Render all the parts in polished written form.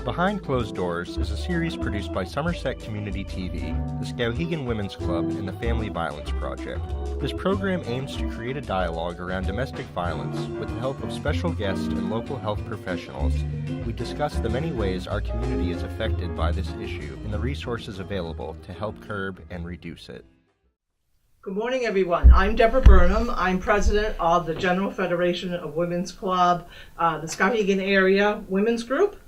Behind Closed Doors is a series produced by Somerset Community TV, the Skowhegan Women's Club, and the Family Violence Project. This program aims to create a dialogue around domestic violence with the help of special guests and local health professionals. We discuss the many ways our community is affected by this issue and the resources available to help curb and reduce it. Good morning, everyone. I'm Deborah Burnham. I'm president of the General Federation of Women's Club, the Skowhegan Area Women's Group.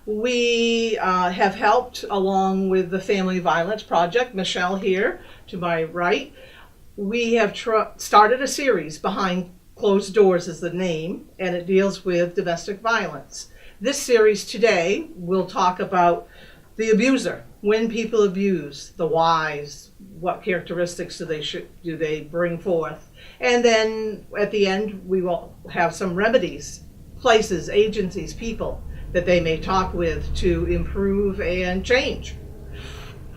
We have helped along with the Family Violence Project. Michelle here to my right. We have started a series, Behind Closed Doors is the name, and it deals with domestic violence. This series today will talk about the abuser, when people abuse, the whys, what characteristics do they bring forth, and then at the end we will have some remedies, places, agencies, people that they may talk with to improve and change.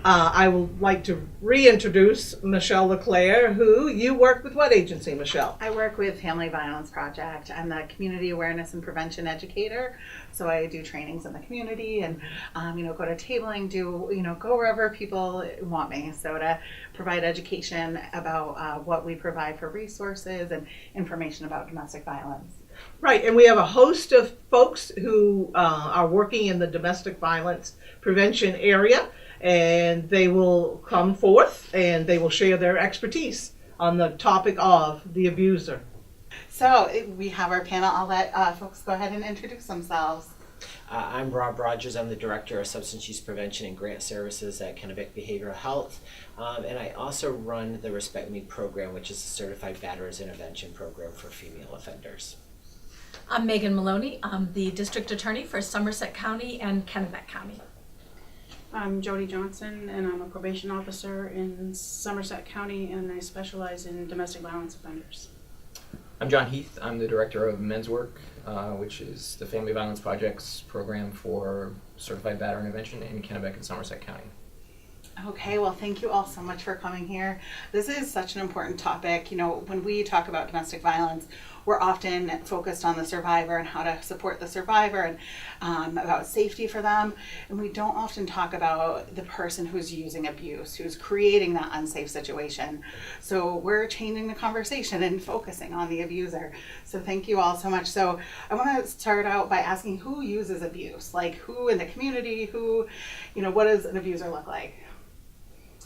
I would like to reintroduce Michelle LeClaire, who you work with. What agency, Michelle? I work with Family Violence Project. I'm the community awareness and prevention educator. So I do trainings in the community and, go to tabling, go wherever people want me. So to provide education about what we provide for resources and information about domestic violence. Right, and we have a host of folks who are working in the domestic violence prevention area, and they will come forth and they will share their expertise on the topic of the abuser. So we have our panel. I'll let folks go ahead and introduce themselves. I'm Rob Rogers. I'm the Director of Substance Use Prevention and Grant Services at Kennebec Behavioral Health. And I also run the Respect Me program, which is a certified batterers intervention program for female offenders. I'm Megan Maloney. I'm the District Attorney for Somerset County and Kennebec County. I'm Jody Johnson, and I'm a probation officer in Somerset County, and I specialize in domestic violence offenders. I'm John Heath. I'm the Director of Men's Work, which is the Family Violence Project's program for certified batter intervention in Kennebec and Somerset County. Okay, well, thank you all so much for coming here. This is such an important topic. When we talk about domestic violence, we're often focused on the survivor and how to support the survivor and about safety for them. And we don't often talk about the person who's using abuse, who's creating that unsafe situation. So we're changing the conversation and focusing on the abuser. So thank you all so much. So I want to start out by asking, who uses abuse? Like, who in the community, what does an abuser look like?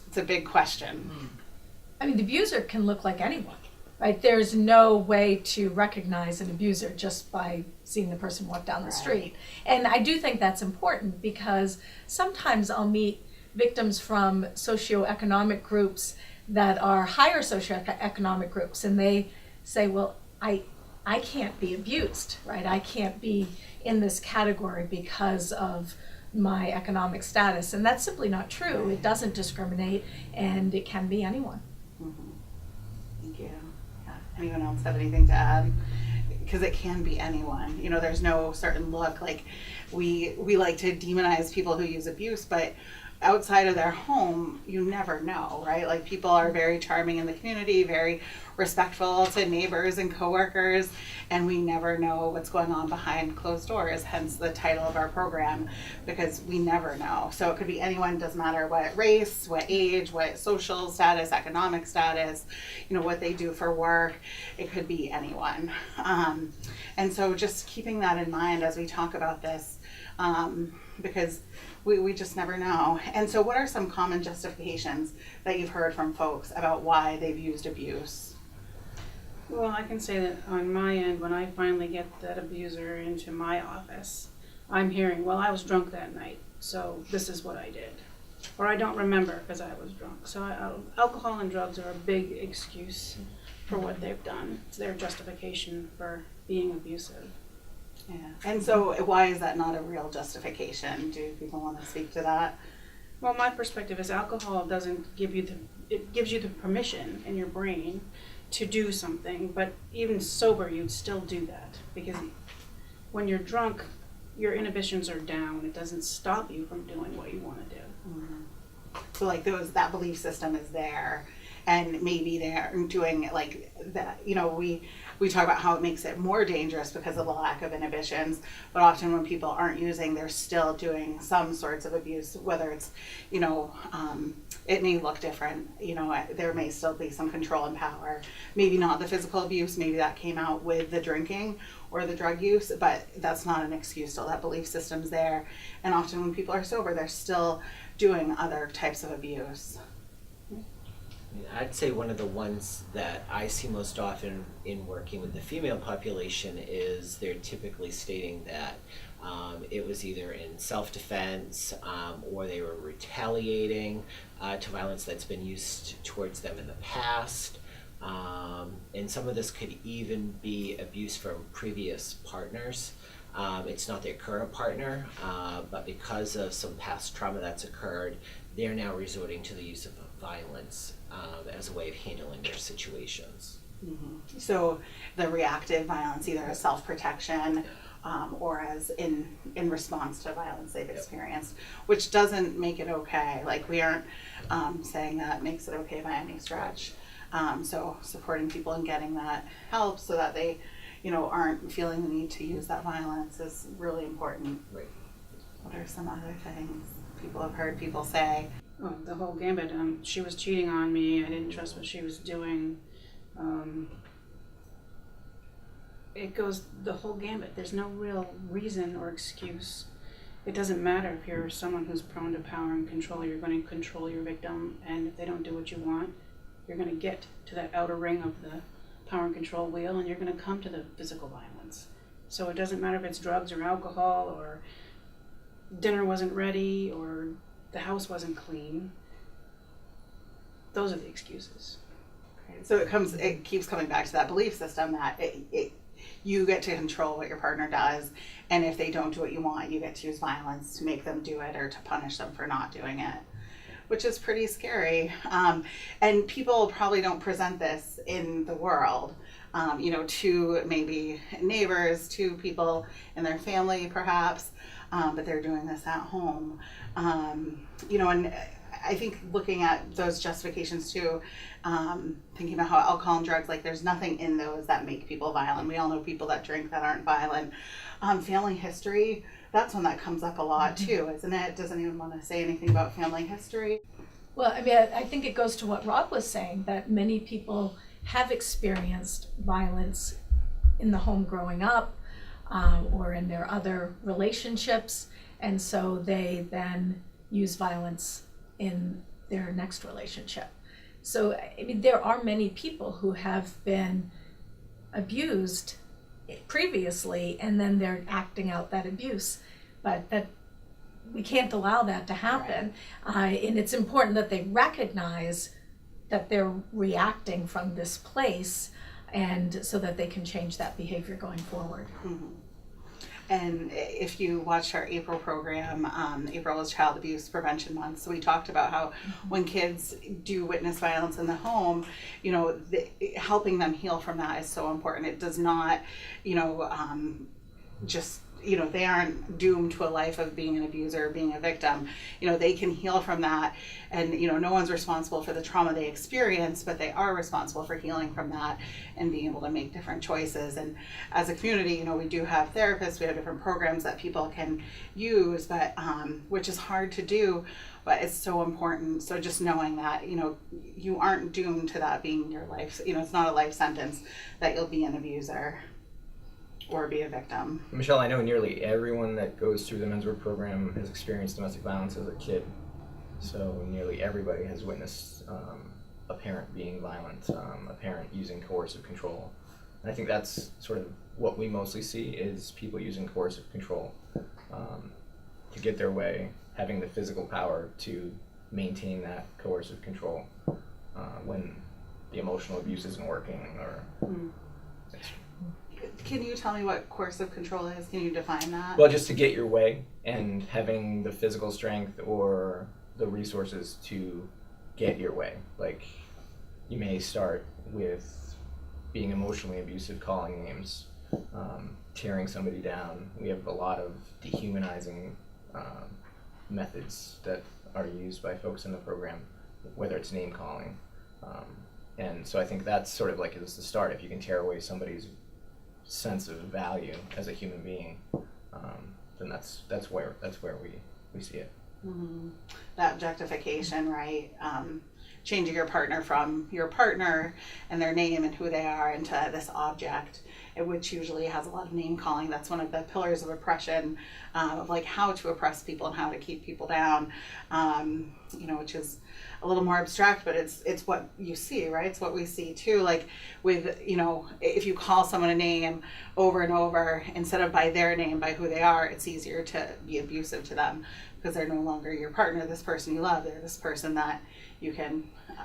It's a big question. I mean, the abuser can look like anyone, right? There's no way to recognize an abuser just by seeing the person walk down the street. And I do think that's important because sometimes I'll meet victims from socioeconomic groups that are higher socioeconomic groups, and they say, well, I can't be abused, right? I can't be in this category because of my economic status, and that's simply not true. It doesn't discriminate, and it can be anyone. Mm-hmm. Thank you. Yeah. Anyone else have anything to add? Because it can be anyone. There's no certain look. Like we like to demonize people who use abuse, but outside of their home, you never know, right? Like, people are very charming in the community, very respectful to neighbors and coworkers, and we never know what's going on behind closed doors, hence the title of our program, because we never know. So it could be anyone, doesn't matter what race, what age, what social status, economic status, what they do for work. It could be anyone. And so just keeping that in mind as we talk about this, because we just never know. And so what are some common justifications that you've heard from folks about why they've used abuse? Well, I can say that on my end, when I finally get that abuser into my office, I'm hearing, well, I was drunk that night, so this is what I did. Or I don't remember because I was drunk. So alcohol and drugs are a big excuse for what they've done. It's their justification for being abusive. Yeah. And so why is that not a real justification? Do people want to speak to that? Well, my perspective is alcohol doesn't give you it gives you the permission in your brain to do something, but even sober you'd still do that, because when you're drunk, your inhibitions are down. It doesn't stop you from doing what you want to do. Mm-hmm. So like that belief system is there, and maybe they're doing like that. You know, we talk about how it makes it more dangerous because of the lack of inhibitions, but often when people aren't using, they're still doing some sorts of abuse, whether it's, you know, it may look different, you know, there may still be some control and power, maybe not the physical abuse, maybe that came out with the drinking or the drug use, but that's not an excuse. Still, that belief system's there, and often when people are sober, they're still doing other types of abuse. I'd say one of the ones that I see most often in working with the female population is they're typically stating that it was either in self-defense or they were retaliating to violence that's been used towards them in the past. And some of this could even be abuse from previous partners. It's not their current partner, but because of some past trauma that's occurred, they're now resorting to the use of violence as a way of handling their situations. Mm-hmm. So the reactive violence, either as self-protection or as in response to violence they've experienced, which doesn't make it okay. Like, we aren't saying that makes it okay by any stretch. So supporting people in getting that help so that they, you know, aren't feeling the need to use that violence is really important. Right. What are some other things people have heard people say? Oh, the whole gambit. She was cheating on me. I didn't trust what she was doing. It goes the whole gambit. There's no real reason or excuse. It doesn't matter if you're someone who's prone to power and control. You're going to control your victim, and if they don't do what you want, you're going to get to that outer ring of the power and control wheel, and you're going to come to the physical violence. So it doesn't matter if it's drugs or alcohol or dinner wasn't ready or the house wasn't clean. Those are the excuses. So it keeps coming back to that belief system that you get to control what your partner does, and if they don't do what you want, you get to use violence to make them do it or to punish them for not doing it, which is pretty scary. And people probably don't present this in the world, you know, to maybe neighbors, to people in their family perhaps, but they're doing this at home. You know, and I think looking at those justifications too, thinking about how alcohol and drugs, like, there's nothing in those that make people violent. We all know people that drink that aren't violent. Family history, that's one that comes up a lot too, isn't it? Doesn't anyone want to say anything about family history? Well, I mean, I think it goes to what Rob was saying, that many people have experienced violence in the home growing up or in their other relationships, and so they then use violence in their next relationship. So, I mean, there are many people who have been abused previously, and then they're acting out that abuse, but that we can't allow that to happen. And it's important that they recognize that they're reacting from this place, and so that they can change that behavior going forward. Mm-hmm. And if you watched our April program, April was Child Abuse Prevention Month, so we talked about how when kids do witness violence in the home, you know, helping them heal from that is so important. It does not, you know, just, you know, they aren't doomed to a life of being an abuser or being a victim. You know, they can heal from that, and, you know, no one's responsible for the trauma they experience, but they are responsible for healing from that and being able to make different choices. And as a community, you know, we do have therapists, we have different programs that people can use, but which is hard to do, but it's so important. So just knowing that, you know, you aren't doomed to that being your life. You know, it's not a life sentence that you'll be an abuser or be a victim. Michelle, I know nearly everyone that goes through the men's work program has experienced domestic violence as a kid. So nearly everybody has witnessed a parent being violent, a parent using coercive control. And I think that's sort of what we mostly see, is people using coercive control to get their way, having the physical power to maintain that coercive control when the emotional abuse isn't working, or Can you tell me what coercive control is? Can you define that? well, just to get your way, and having the physical strength or the resources to get your way. Like, you may start with being emotionally abusive, calling names, tearing somebody down. We have a lot of dehumanizing methods that are used by folks in the program, whether it's name calling. And so I think that's sort of like it's the start. If you can tear away somebody's sense of value as a human being, then that's where we see it. Mm-hmm. That objectification, right? Changing your partner from your partner and their name and who they are into this object, which usually has a lot of name calling. That's one of the pillars of oppression, of like how to oppress people and how to keep people down, which is a little more abstract, but it's what you see, right? It's what we see too. Like with, if you call someone a name over and over instead of by their name, by who they are, it's easier to be abusive to them because they're no longer your partner, this person you love. They're this person that you can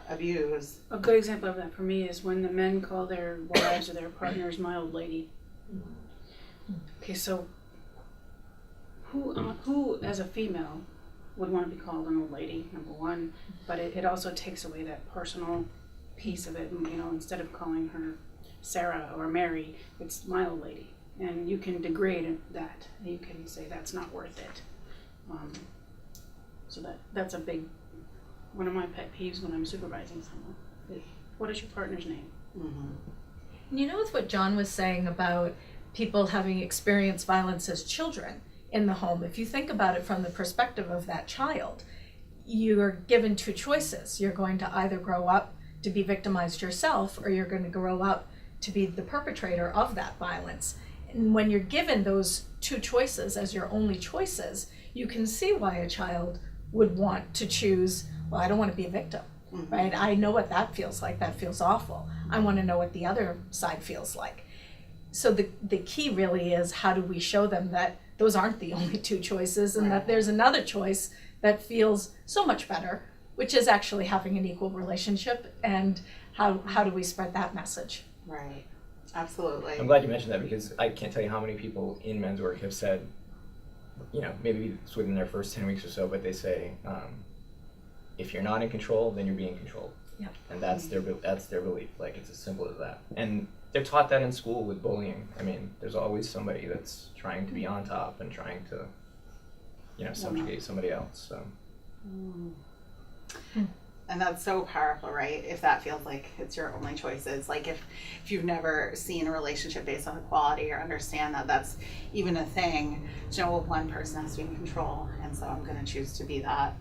abuse. A good example of that for me is when the men call their wives or their partners my old lady. Okay, so who as a female would want to be called an old lady, number one, but it also takes away that personal piece of it. Instead of calling her Sarah or Mary, it's my old lady. And you can degrade that. You can say that's not worth it. So that's a big, one of my pet peeves when I'm supervising someone. What is your partner's name? Mm-hmm. With what John was saying about people having experienced violence as children in the home, if you think about it from the perspective of that child, you're given two choices. You're going to either grow up to be victimized yourself, or you're going to grow up to be the perpetrator of that violence. And when you're given those two choices as your only choices, you can see why a child would want to choose, well, I don't want to be a victim, mm-hmm. right? I know what that feels like. That feels awful. I want to know what the other side feels like. So the key really is, how do we show them that those aren't the only two choices, and that there's another choice that feels so much better, which is actually having an equal relationship, and how do we spread that message? Right. Absolutely. I'm glad you mentioned that, because I can't tell you how many people in men's work have said, maybe it's within their first 10 weeks or so, but they say, if you're not in control, then you're being controlled. Yep. And that's their belief. Like, it's as simple as that. And they're taught that in school with bullying. I mean, there's always somebody that's trying to be on top and trying to, subjugate somebody else. So. And that's so powerful, right? If that feels like it's your only choices. Like if you've never seen a relationship based on equality or understand that that's even a thing, well, one person has to be in control, and so I'm going to choose to be that.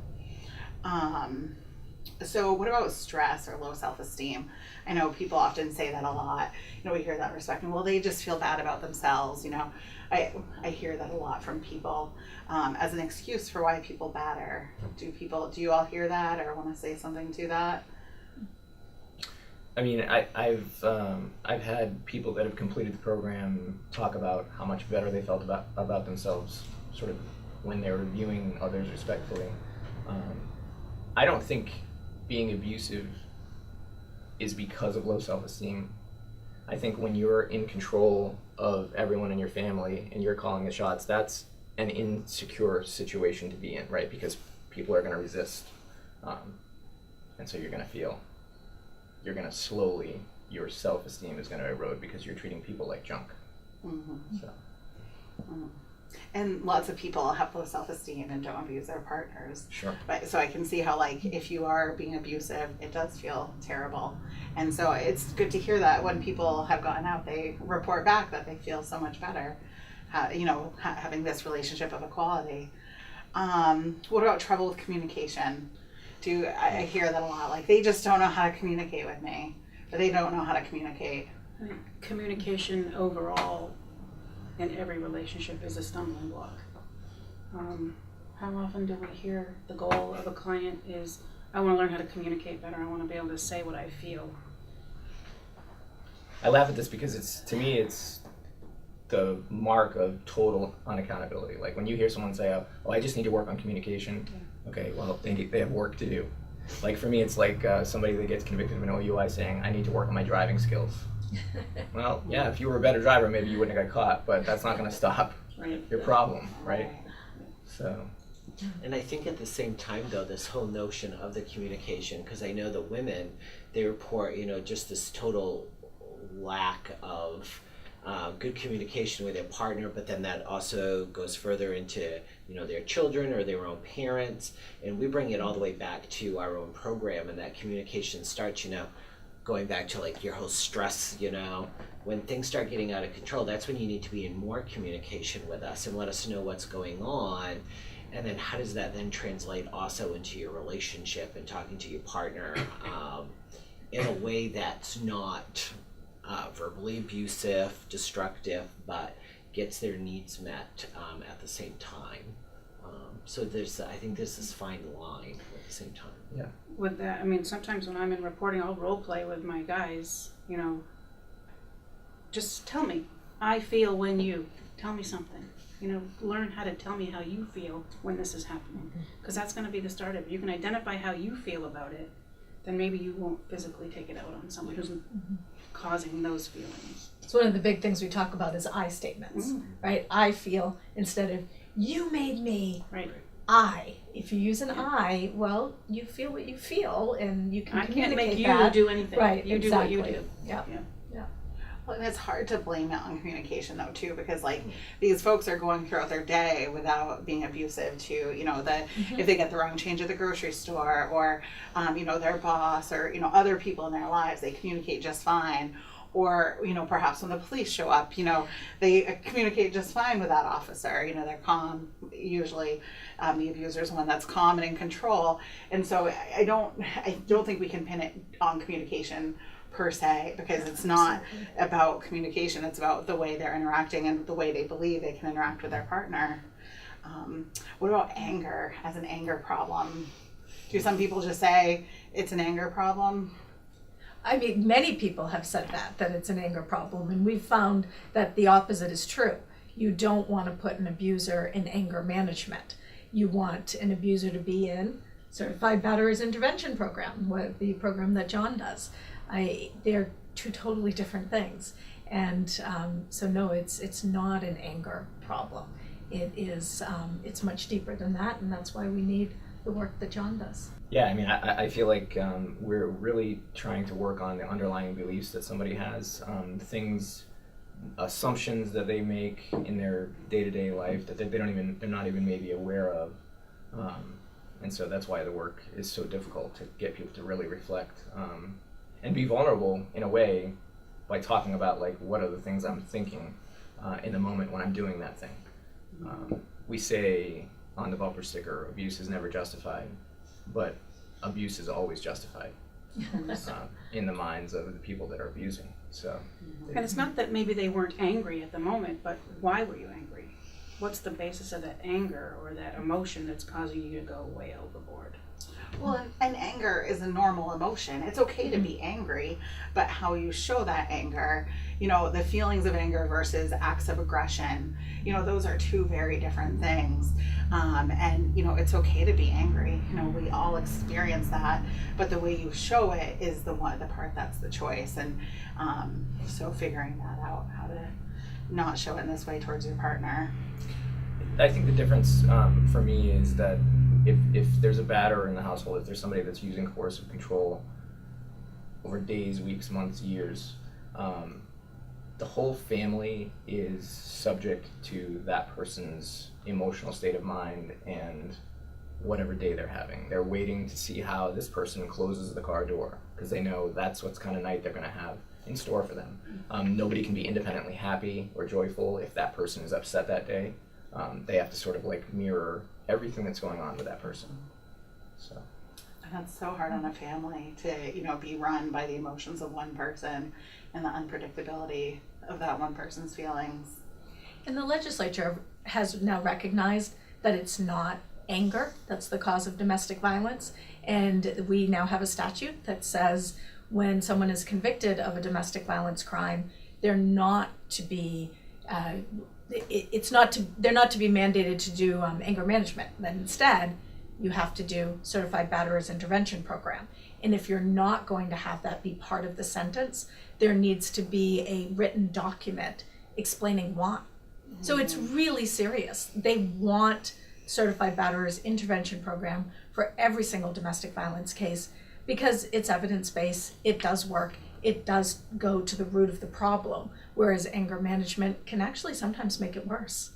So what about stress or low self-esteem? I know people often say that a lot. We hear that respect, well, they just feel bad about themselves. I hear that a lot from people as an excuse for why people batter. Do you all hear that or want to say something to that? I mean, I've had people that have completed the program talk about how much better they felt about themselves, sort of when they were viewing others respectfully. I don't think being abusive is because of low self-esteem. I think when you're in control of everyone in your family and you're calling the shots, that's an insecure situation to be in, right? Because people are going to resist. And so you're going to slowly, your self-esteem is going to erode because you're treating people like junk. Mm-hmm. So. Mm-hmm. And lots of people have low self-esteem and don't abuse their partners. Sure. But so I can see how, like, if you are being abusive, it does feel terrible. And so it's good to hear that when people have gotten out, they report back that they feel so much better, having this relationship of equality. What about trouble with communication? I hear that a lot. Like, they just don't know how to communicate with me, or they don't know how to communicate. I think communication overall in every relationship is a stumbling block. How often do we hear the goal of a client is, I want to learn how to communicate better, I want to be able to say what I feel. I laugh at this because to me it's the mark of total unaccountability. Like when you hear someone say, oh, I just need to work on communication. Yeah. Okay, well, they have work to do. Like for me, it's like somebody that gets convicted of an OUI saying, I need to work on my driving skills. Well, yeah, if you were a better driver, maybe you wouldn't have got caught, but that's not going to stop your problem, right? So. And I think at the same time, though, this whole notion of the communication, because I know the women, they report, just this total lack of good communication with their partner, but then that also goes further into, their children or their own parents. And we bring it all the way back to our own program, and that communication starts, going back to like your whole stress, when things start getting out of control, that's when you need to be in more communication with us and let us know what's going on. And then how does that then translate also into your relationship and talking to your partner in a way that's not verbally abusive, destructive, but gets their needs met at the same time. So I think there's this fine line at the same time. Yeah. With that, I mean, sometimes when I'm in reporting, I'll role play with my guys, just tell me, I feel when you, tell me something. Learn how to tell me how you feel when this is happening. Because that's going to be the start of it. You can identify how you feel about it, then maybe you won't physically take it out on someone who's causing those feelings. It's one of the big things we talk about is I statements, right? I feel instead of you made me. Right. I. If you use an I, well, you feel what you feel, and you can I can't communicate make you that. do anything. Right, You exactly. do what you do. Yeah. Well, and it's hard to blame it on communication though too, because like these folks are going throughout their day without being abusive to, if they get the wrong change at the grocery store, or, their boss, or, other people in their lives, they communicate just fine. Or, perhaps when the police show up, they communicate just fine with that officer. They're calm. Usually the abuser is one that's calm and in control. And so I don't think we can pin it on communication per se, because it's not about communication. It's about the way they're interacting and the way they believe they can interact with their partner. What about anger as an anger problem? Do some people just say it's an anger problem? I mean, many people have said that it's an anger problem, and we've found that the opposite is true. You don't want to put an abuser in anger management. You want an abuser to be in Certified Batterers Intervention Program, the program that John does. They're two totally different things. And so no, it's not an anger problem. It is, it's much deeper than that, and that's why we need the work that John does. Yeah, I mean, I feel like we're really trying to work on the underlying beliefs that somebody has, assumptions that they make in their day-to-day life that they're not even maybe aware of. And so that's why the work is so difficult, to get people to really reflect and be vulnerable in a way by talking about like what are the things I'm thinking in the moment when I'm doing that thing. We say on the bumper sticker, abuse is never justified, but abuse is always justified in the minds of the people that are abusing. So, And it's not that maybe they weren't angry at the moment, but why were you angry? What's the basis of that anger or that emotion that's causing you to go way overboard? Well, and anger is a normal emotion. It's okay to be angry, but how you show that anger, the feelings of anger versus acts of aggression, those are two very different things. And, it's okay to be angry. We all experience that, but the way you show it is the part that's the choice. And so figuring that out, how to not show it in this way towards your partner. I think the difference for me is that if there's a batterer in the household, if there's somebody that's using coercive control over days, weeks, months, years, the whole family is subject to that person's emotional state of mind and whatever day they're having. They're waiting to see how this person closes the car door, because they know that's what's kind of night they're going to have in store for them. Nobody can be independently happy or joyful if that person is upset that day. They have to sort of like mirror everything that's going on with that person. So. And that's so hard on a family to, be run by the emotions of one person and the unpredictability of that one person's feelings. And the legislature has now recognized that it's not anger that's the cause of domestic violence. And we now have a statute that says when someone is convicted of a domestic violence crime, they're not to be they're not to be mandated to do anger management. But instead, you have to do Certified Batterers Intervention Program. And if you're not going to have that be part of the sentence, there needs to be a written document explaining why. So it's really serious. They want Certified Batterers Intervention Program for every single domestic violence case because it's evidence-based, it does work, it does go to the root of the problem, whereas anger management can actually sometimes make it worse.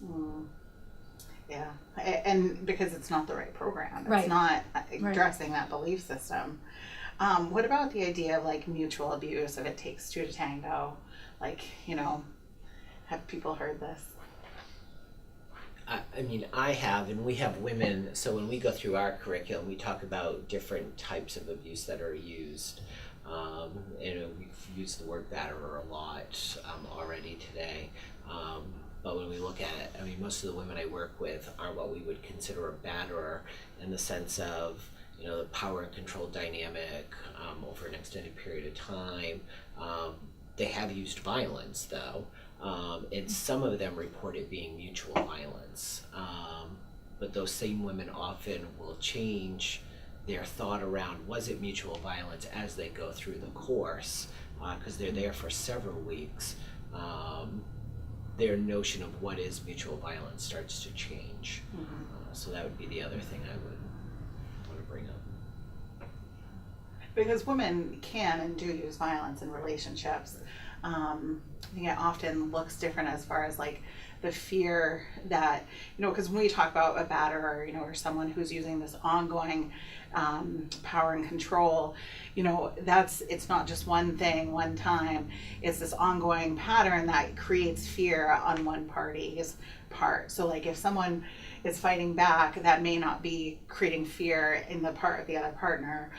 Yeah, and because it's not the right program, it's Right. not addressing that belief system. What about the idea of like mutual abuse, if it takes two to tango? Like, you know, have people heard this? I mean, I have, and we have women, so when we go through our curriculum, we talk about different types of abuse that are used. And we've used the word batterer a lot already today. But when we look at it, I mean, most of the women I work with are what we would consider a batterer in the sense of, you know, the power and control dynamic over an extended period of time. They have used violence, though. And some of them report it being mutual violence. But those same women often will change their thought around, was it mutual violence, as they go through the course, because they're there for several weeks. Their notion of what is mutual violence starts to change. So that would be the other thing I would want to bring up. Because women can and do use violence in relationships. I think it often looks different as far as like the fear that, you know, because when we talk about a batterer, you know, or someone who's using this ongoing power and control, you know, it's not just one thing, one time. It's this ongoing pattern that creates fear on one party's part. So like if someone is fighting back, that may not be creating fear in the part of the other partner.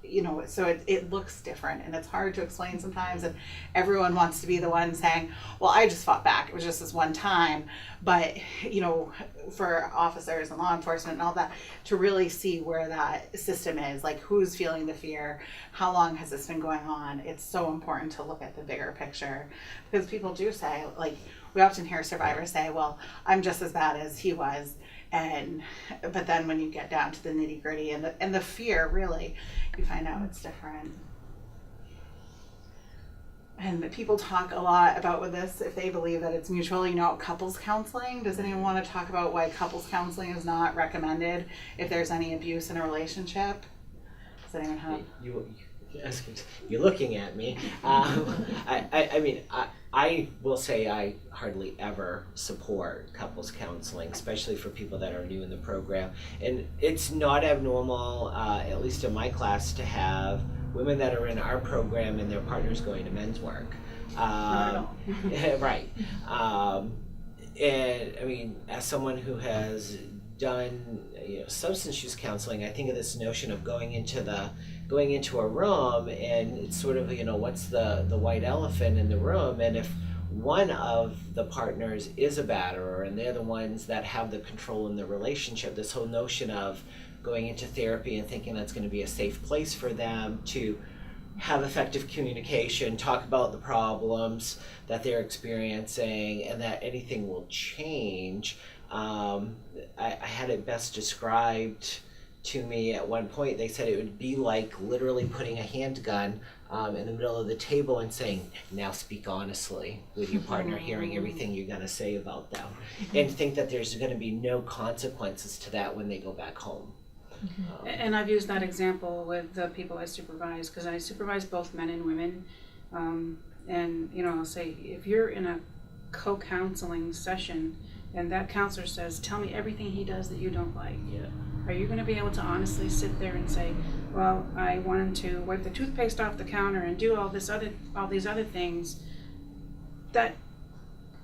You know, so it looks different, and it's hard to explain sometimes, and everyone wants to be the one saying, well, I just fought back, it was just this one time. But, you know, for officers and law enforcement and all that, to really see where that system is, like who's feeling the fear, how long has this been going on, it's so important to look at the bigger picture. Because people do say, like, we often hear survivors say, well, I'm just as bad as he was. But then when you get down to the nitty gritty and the fear, really, you find out it's different. And people talk a lot about with this, if they believe that it's mutual, you know, couples counseling. Does anyone want to talk about why couples counseling is not recommended if there's any abuse in a relationship? Does anyone have? You're looking at me. I mean, I will say I hardly ever support couples counseling, especially for people that are new in the program. And it's not abnormal, at least in my class, to have women that are in our program and their partners going to men's work. Not at all. Right. And I mean, as someone who has done, you know, substance use counseling, I think of this notion of going into a room, and it's sort of, you know, what's the white elephant in the room, and if one of the partners is a batterer and they're the ones that have the control in the relationship, this whole notion of going into therapy and thinking that's going to be a safe place for them to have effective communication, talk about the problems that they're experiencing, and that anything will change. I had it best described to me at one point. They said it would be like literally putting a handgun in the middle of the table and saying, now speak honestly, with your partner hearing everything you're going to say about them, and think that there's going to be no consequences to that when they go back home. And I've used that example with the people I supervise, because I supervise both men and women. And, you know, I'll say, if you're in a co-counseling session and that counselor says, tell me everything he does that you don't like, are you going to be able to honestly sit there and say, well, I want him to wipe the toothpaste off the counter and do all these other things? That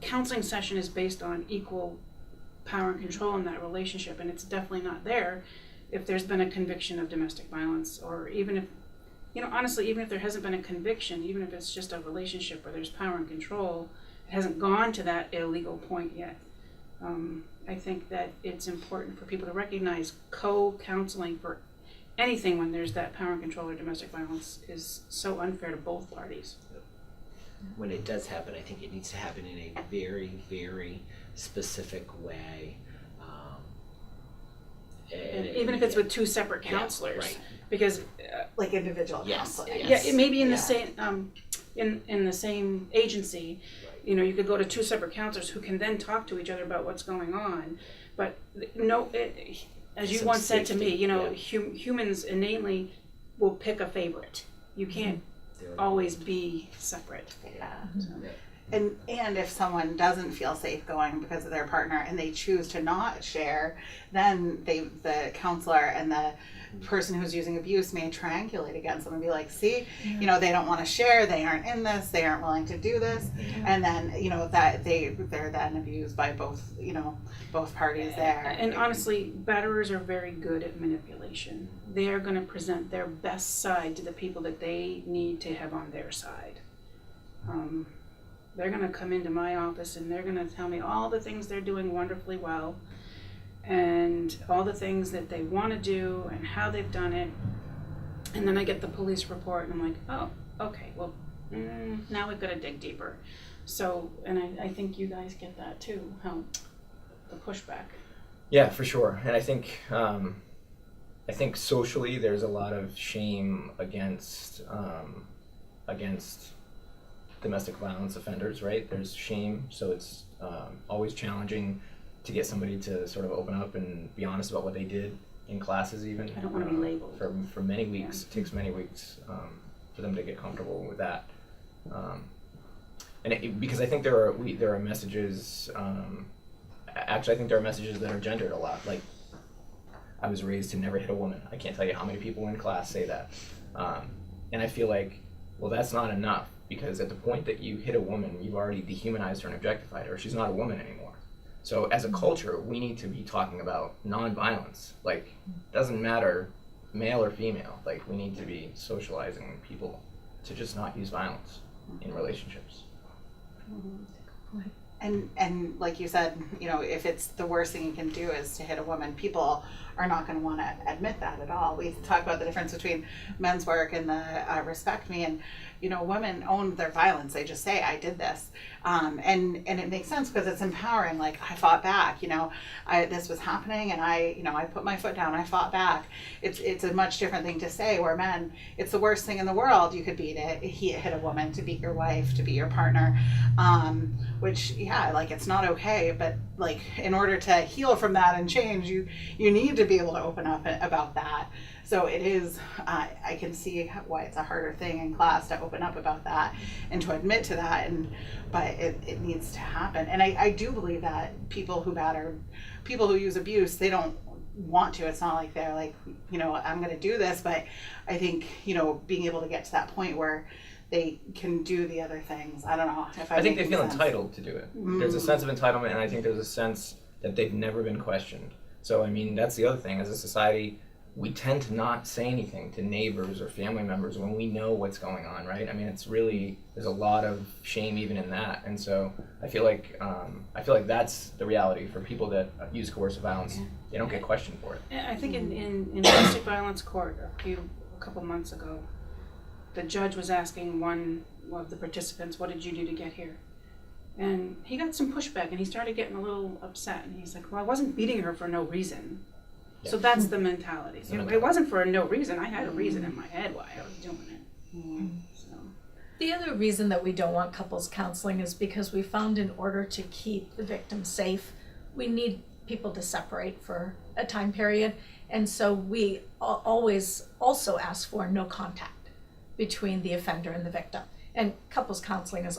counseling session is based on equal power and control in that relationship, and it's definitely not there if there's been a conviction of domestic violence, or even if, you know, honestly, even if there hasn't been a conviction, even if it's just a relationship where there's power and control, it hasn't gone to that illegal point yet. I think that it's important for people to recognize co-counseling for anything when there's that power and control or domestic violence is so unfair to both parties. When it does happen, I think it needs to happen in a very, very specific way. And even if it's with two separate counselors, right. Because Like individual Yes, counseling. yes. yeah, it may be in the same in the same agency. You know, you could go to two separate counselors who can then talk to each other about what's going on. But no, as you Some once said to me, safety, you know, humans innately will pick a favorite. You can't always be separate. Yeah. So, And if someone doesn't feel safe going because of their partner and they choose to not share, then the counselor and the person who's using abuse may triangulate against them and be like, see, they don't want to share, they aren't in this, they aren't willing to do this, and then that they're then abused by both parties there. And honestly, batterers are very good at manipulation. They are going to present their best side to the people that they need to have on their side. They're going to come into my office and they're going to tell me all the things they're doing wonderfully well and all the things that they want to do and how they've done it. And then I get the police report and I'm like, oh, okay, well, now we've got to dig deeper. So, and I think you guys get that too, how the pushback. Yeah, for sure. And I think socially there's a lot of shame against domestic violence offenders, right? There's shame, so it's always challenging to get somebody to sort of open up and be honest about what they did in classes even. I don't want to be labeled. For many weeks. It takes many weeks for them to get comfortable with that. Because I think there are messages, actually I think there are messages that are gendered a lot, like, I was raised to never hit a woman. I can't tell you how many people in class say that. And I feel like, well, that's not enough, because at the point that you hit a woman, you've already dehumanized her and objectified her. She's not a woman anymore. So as a culture, we need to be talking about nonviolence. Like, doesn't matter male or female. Like, we need to be socializing people to just not use violence in relationships. And like you said, if it's the worst thing you can do is to hit a woman, people are not going to want to admit that at all. We talk about the difference between men's work and the respect me, and women own their violence. They just say, I did this, and it makes sense because it's empowering. Like, I fought back. This was happening, and I put my foot down. I fought back. It's a much different thing to say. Where men, it's the worst thing in the world you could be to hit a woman, to beat your wife, to beat your partner, which it's not okay. But like, in order to heal from that and change, you need to be able to open up about that. So it is, I can see why it's a harder thing in class to open up about that and to admit to that, but it needs to happen. And I do believe that people who use abuse, they don't want to. It's not like they're like, I'm going to do this, but I think, being able to get to that point where they can do the other things. I don't know if I think they feel entitled to do it. There's a sense of entitlement, and I think there's a sense that they've never been questioned. So, I mean, that's the other thing. As a society, we tend to not say anything to neighbors or family members when we know what's going on, right? I mean, there's a lot of shame even in that. And so I feel like that's the reality for people that use coercive violence. They don't get questioned for it. I think in domestic violence court a couple months ago, the judge was asking one of the participants, what did you do to get here? And he got some pushback, and he started getting a little upset. And he's like, well, I wasn't beating her for no reason. Yeah. So that's the mentality. It wasn't for no reason. I had a reason in my head why I was doing it. So. The other reason that we don't want couples counseling is because we found in order to keep the victim safe, we need people to separate for a time period. And so we always also ask for no contact between the offender and the victim. And couples counseling is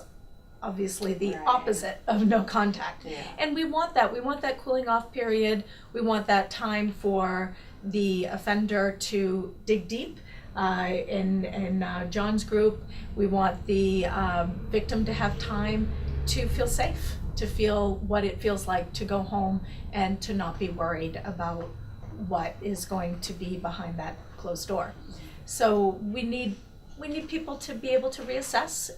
obviously the opposite of no contact. Yeah. And we want that cooling off period. We want that time for the offender to dig deep. In John's group, we want the victim to have time to feel safe, to feel what it feels like to go home and to not be worried about what is going to be behind that closed door. So we need people to be able to reassess.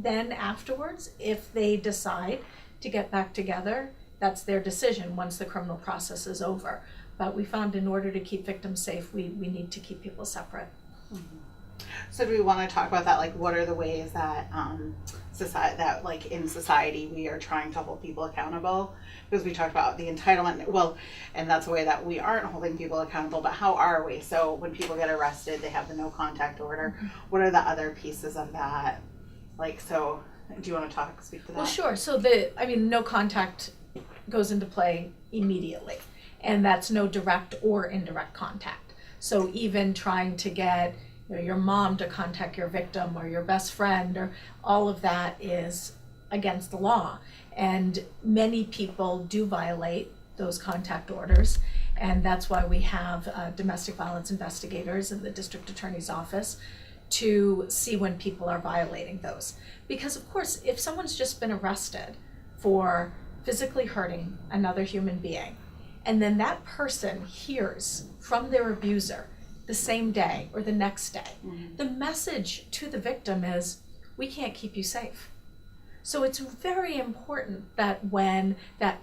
Then afterwards, if they decide to get back together, that's their decision once the criminal process is over. But we found in order to keep victims safe, we need to keep people separate. Mm-hmm. So do we want to talk about that? Like, what are the ways that in society we are trying to hold people accountable? Because we talked about the entitlement, and that's a way that we aren't holding people accountable, but how are we? So when people get arrested, they have the no contact order. Mm-hmm. What are the other pieces of that? So do you want to speak to that? Well, sure. So no contact goes into play immediately, and that's no direct or indirect contact. So even trying to get your mom to contact your victim or your best friend, or all of that is against the law. And many people do violate those contact orders, and that's why we have domestic violence investigators in the district attorney's office to see when people are violating those. Because of course, if someone's just been arrested for physically hurting another human being, and then that person hears from their abuser the same day or the next day, the message to the victim is, we can't keep you safe. So it's very important that when that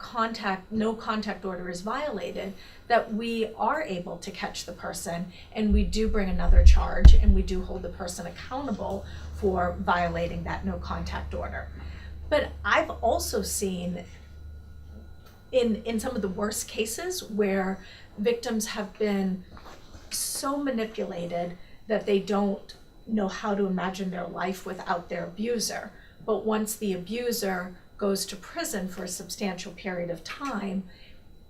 no contact order is violated, that we are able to catch the person, and we do bring another charge, and we do hold the person accountable for violating that no contact order. But I've also seen in some of the worst cases where victims have been so manipulated that they don't know how to imagine their life without their abuser. But once the abuser goes to prison for a substantial period of time,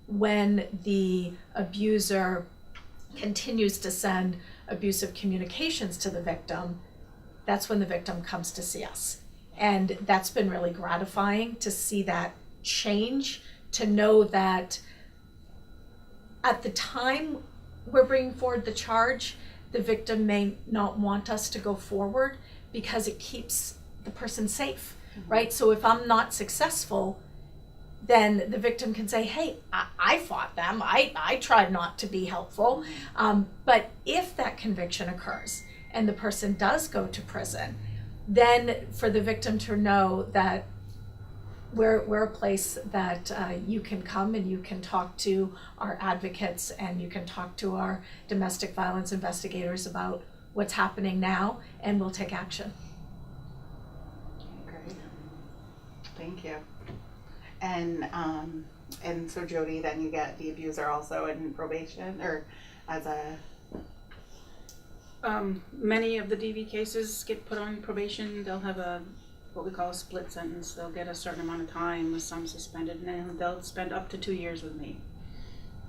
when the abuser continues to send abusive communications to the victim, that's when the victim comes to see us. And that's been really gratifying to see that change, to know that at the time we're bringing forward the charge, the victim may not want us to go forward because it keeps the person safe, right? So if I'm not successful, then the victim can say, hey, I fought them, I tried not to be helpful. But if that conviction occurs and the person does go to prison, then for the victim to know that we're a place that you can come and you can talk to our advocates and you can talk to our domestic violence investigators about what's happening now, and we'll take action. Great. Thank you. And so Jody, then you get the abuser also in probation or as a... Many of the DV cases get put on probation. They'll have what we call a split sentence. They'll get a certain amount of time with some suspended, and then they'll spend up to 2 years with me.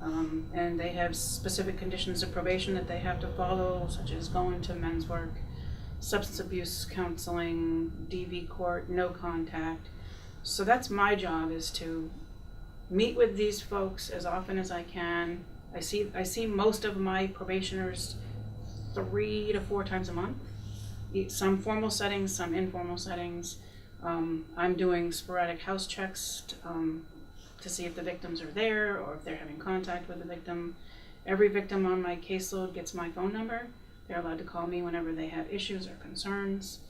And they have specific conditions of probation that they have to follow, such as going to men's work, substance abuse counseling, DV court, no contact. So that's my job, is to meet with these folks as often as I can. I see most of my probationers 3 to 4 times a month. Some formal settings, some informal settings. I'm doing sporadic house checks to see if the victims are there or if they're having contact with the victim. Every victim on my caseload gets my phone number. They're allowed to call me whenever they have issues or concerns.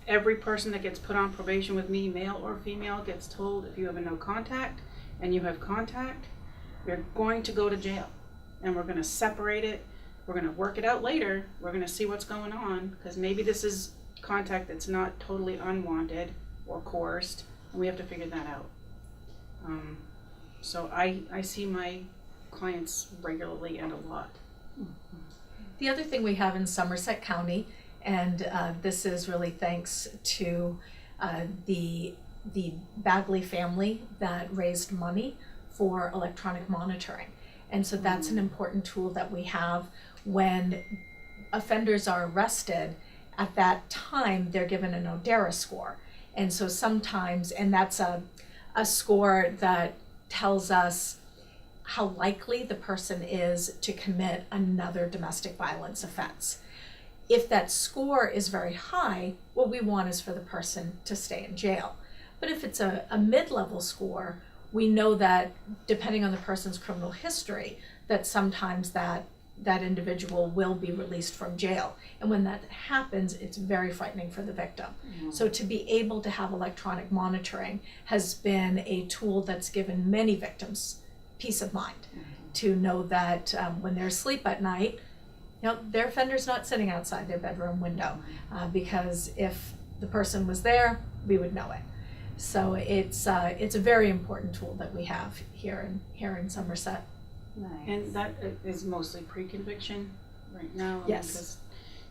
Every person that gets put on probation with me, male or female, gets told, if you have a no contact and you have contact, you're going to go to jail, and we're going to separate it. We're going to work it out later. We're going to see what's going on, because maybe this is contact that's not totally unwanted or coerced, and we have to figure that out. So I see my clients regularly and a lot. The other thing we have in Somerset County, and this is really thanks to the Bagley family that raised money for electronic monitoring. And so that's an important tool that we have when offenders are arrested. At that time, they're given an ODERA score. And so sometimes, and that's a score that tells us how likely the person is to commit another domestic violence offense. If that score is very high, what we want is for the person to stay in jail. But if it's a mid-level score, we know that depending on the person's criminal history, that sometimes that individual will be released from jail. And when that happens, it's very frightening for the victim. So to be able to have electronic monitoring has been a tool that's given many victims peace of mind, to know that when they're asleep at night, their offender's not sitting outside their bedroom window, because if the person was there, we would know it. So it's a very important tool that we have here in Somerset. Nice. And that is mostly pre-conviction right now. Yes.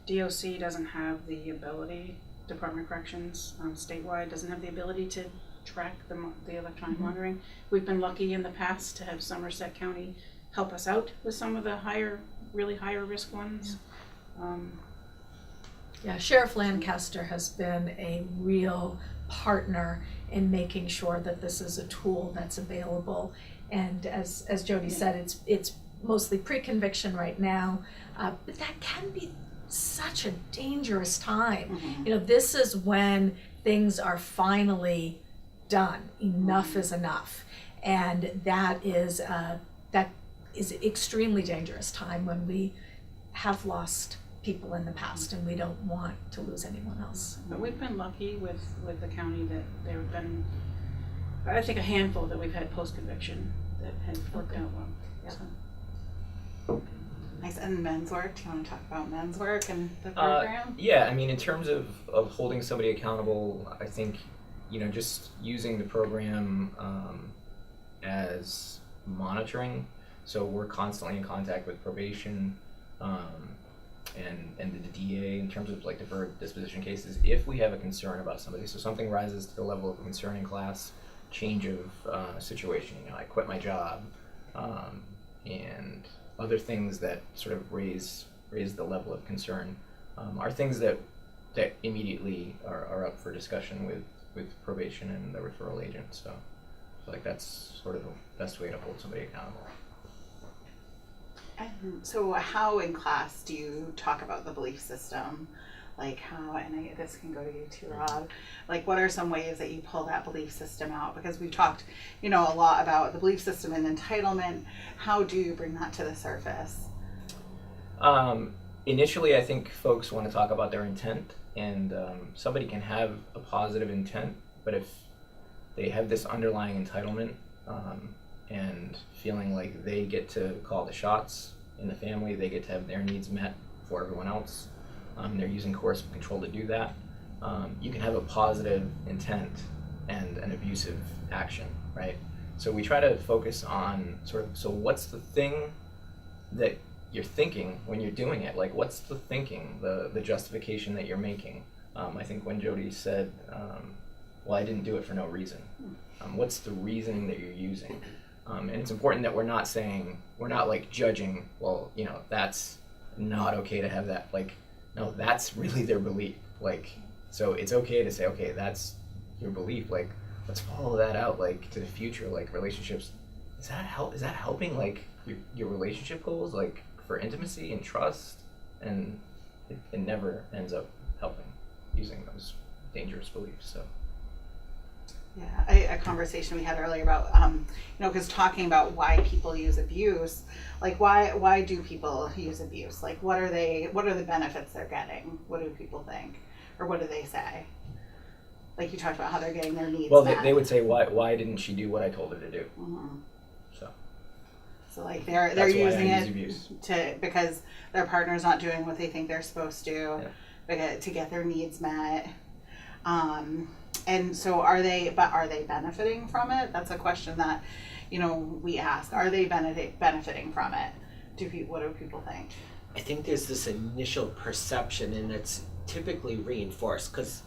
Because DOC doesn't have the ability, Department of Corrections statewide doesn't have the ability to track the electronic monitoring. We've been lucky in the past to have Somerset County help us out with some of the really higher risk ones. Yeah, Sheriff Lancaster has been a real partner in making sure that this is a tool that's available. And as Jody said, it's mostly pre-conviction right now, but that can be such a dangerous time. You know, this is when things are finally done. Enough is enough, and that is extremely dangerous time when we have lost people in the past, and we don't want to lose anyone else. But we've been lucky with the county that there have been, I think, a handful that we've had post-conviction that have worked out well. Yeah. So. Nice. And men's work, do you want to talk about men's work and the program? Yeah, I mean, in terms of holding somebody accountable, I think, you know, just using the program as monitoring. So we're constantly in contact with probation and the DA in terms of like deferred disposition cases. If we have a concern about somebody, so something rises to the level of concern in class, change of situation, you know, I quit my job, and other things that sort of raise the level of concern are things that immediately are up for discussion with probation and the referral agent. So like that's sort of the best way to hold somebody accountable. And so how in class do you talk about the belief system? Like how, and this can go to you too, Rob, like what are some ways that you pull that belief system out? Because we've talked, you know, a lot about the belief system and entitlement. How do you bring that to the surface? Initially, I think folks want to talk about their intent, and somebody can have a positive intent, but if they have this underlying entitlement and feeling like they get to call the shots in the family, they get to have their needs met before everyone else, they're using coercive control to do that, you can have a positive intent and an abusive action, right? So we try to focus on sort of, so what's the thing that you're thinking when you're doing it? Like, what's the thinking, the justification that you're making? I think when Jody said, well, I didn't do it for no reason. What's the reasoning that you're using? And it's important that we're not saying, we're not like judging, well, you know, that's not okay to have that. Like, no, that's really their belief. Like, so it's okay to say, okay, that's your belief. Like, let's follow that out, like, to the future, like relationships. Is that helping, like, your relationship goals, like, for intimacy and trust? And it never ends up helping using those dangerous beliefs, so. Yeah, a conversation we had earlier about, you know, because talking about why people use abuse, like why do people use abuse? Like what are the benefits they're getting? What do people think? Or what do they say? Like you talked about how they're getting their needs met. They would say, why didn't she do what I told her to do? Mm-hmm. So like they're using it because their partner's not doing what they think they're supposed to, to get their needs met. And so are they benefiting from it? That's a question that, you know, we ask. Are they benefiting from it? What do people think? I think there's this initial perception, and it's typically reinforced because